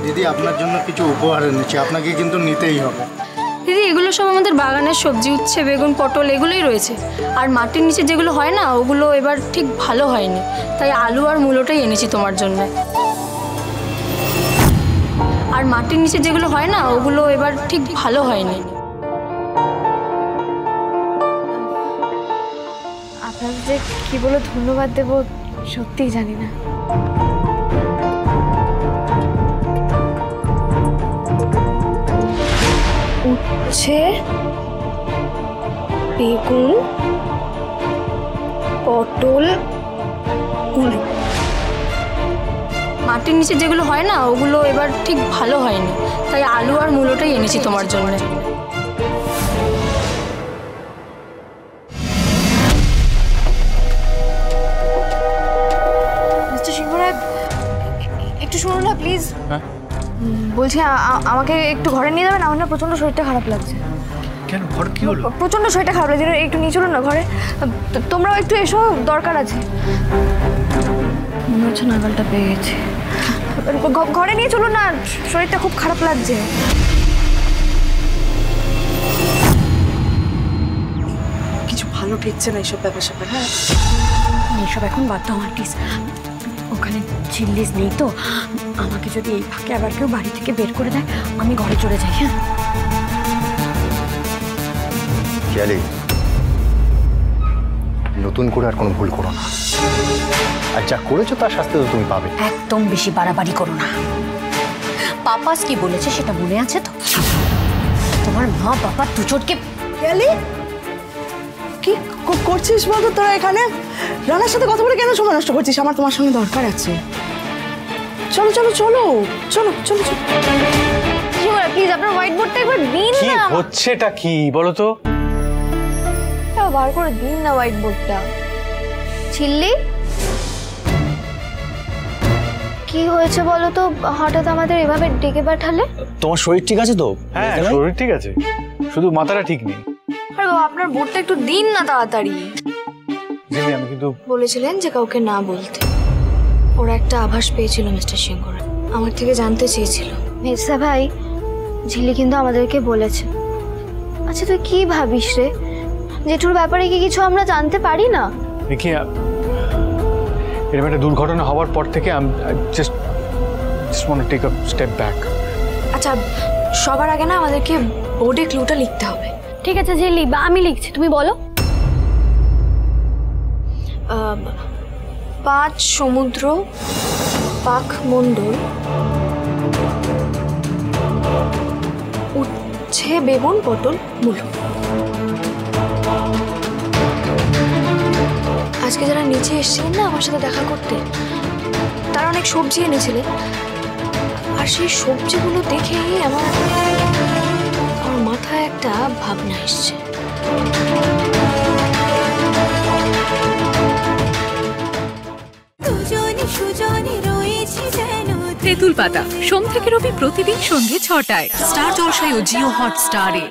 দিদি আপনার জন্য কিছু উপহার এনেছি, আপনাকে কিন্তু নিতেই হবে। দিদি এগুলো সব আমাদের বাগানের সবজি, উচ্ছে, বেগুন, পটল এগুলোই রয়েছে। আর মাটির নিচে যেগুলো হয় না ওগুলো এবার ঠিক ভালো হয়নি, তাই আলু আর মূলোটাই এনেছি তোমার জন্য। আর মাটির নিচে যেগুলো হয় না ওগুলো এবার ঠিক ভালো হয়নি। আপনাদের যে কি বলে ধন্যবাদ দেব সত্যিই জানি না। উচ্ছে, বেগুন, পটল, মূলো। মাটির নিচে যেগুলো হয় না ওগুলো এবার ঠিক ভালো হয়নি, তাই আলু আর মূলোটাই এনেছি তোমার জন্য। মিস্টার সিংহরায়, একটু শুনুন না প্লিজ। বলছি আমাকে একটু ঘরে নিয়ে যাবেন, আমার না প্রচন্ড শরীরটা খারাপ লাগছে। কেন, ঘর কি হলো? প্রচন্ড শরীরটা খারাপ লাগছে, একটু নিয়ে চলুন না ঘরে। তোমরাও একটু এসো, দরকার আছে। মনে হচ্ছে নাগালটা পেয়ে গেছি। ঘরে নিয়ে চলুন না, শরীরটা খুব খারাপ লাগছে। কিছু ভালো ঠেকছে না এইসব ব্যাপার স্যাপার। হ্যাঁ, এইসব এখন বাদ দাও আন্টিস। ওখানে ঝিল্লিস নেই তো, আমাকে যদি এই ফাঁকে আবার কেউ বাড়ি থেকে বের করে দেয় আমি ঘরে চলে যাই। হ্যাঁ খেয়ালি, নতুন করে আর কোনো ভুল করো না, আর যা করেছো তার শাস্তি তো তুমি পাবে। একদম বেশি বাড়াবাড়ি করো না। পাপাস কি বলেছে সেটা মনে আছে তো? তোমার মা বাবা দুজনকে। খেয়ালি, কি করছিস বলতো তোরা এখানে? রানার সাথে কথা বলে কেন সময় নষ্ট করছিস? আমার তোমার সঙ্গে দরকার আছে। চলো চলো চলো চলো চলো চলো। প্লিজ আপনার হোয়াইট বোর্ডটা একবার দিন কি না। হচ্ছেটা কি বলো তো? বার করে দিন না হোয়াইট বোর্ডটা। ঝিল্লি, কি হয়েছে বলো তো? হঠাৎ আমাদের এভাবে ডেকে পাঠালে? তোমার শরীর ঠিক আছে তো? হ্যাঁ, শরীর ঠিক আছে, শুধু মাথাটা ঠিক নেই। আরে বাবা, আপনার বোর্ডটা একটু দিন না তাড়াতাড়ি। আমি কিন্তু বলেছিলেন যে কাউকে না বলতে। ওরা একটা আভাস পেয়েছিল মিস্টার সিংহরা, আমার থেকে জানতে চেয়েছিল। মেজদা ভাই, ঝিল্লি কিন্তু আমাদেরকে বলেছে। আচ্ছা তুই কি ভাবিস রে, জেঠুর ব্যাপারে কি কিছু আমরা জানতে পারি না? দেখি, এরকম একটা দুর্ঘটনা হওয়ার পর থেকে আমি just want to take a step back. আচ্ছা, সবার আগে না আমাদেরকে বোর্ডে ক্লুটা লিখতে হবে। ঠিক আছে ঝিল্লি, বা আমি লিখছি, তুমি বলো। 5 সমুদ্র, পাক মণ্ডল, উচ্ছে, বেগুন, পটল, মূলো। আজকে যারা নিচে এসেছিলেন না আমার সাথে দেখা করতে, তারা অনেক সবজি এনেছিলেন। আর সেই সবজিগুলো দেখেই আমার মাথায় একটা ভাবনা এসছে। তেঁতুল পাতা সোম থেকে রবি প্রতিদিন সন্ধ্যে 6টায় স্টার জলসায় ও জিও হটস্টারে।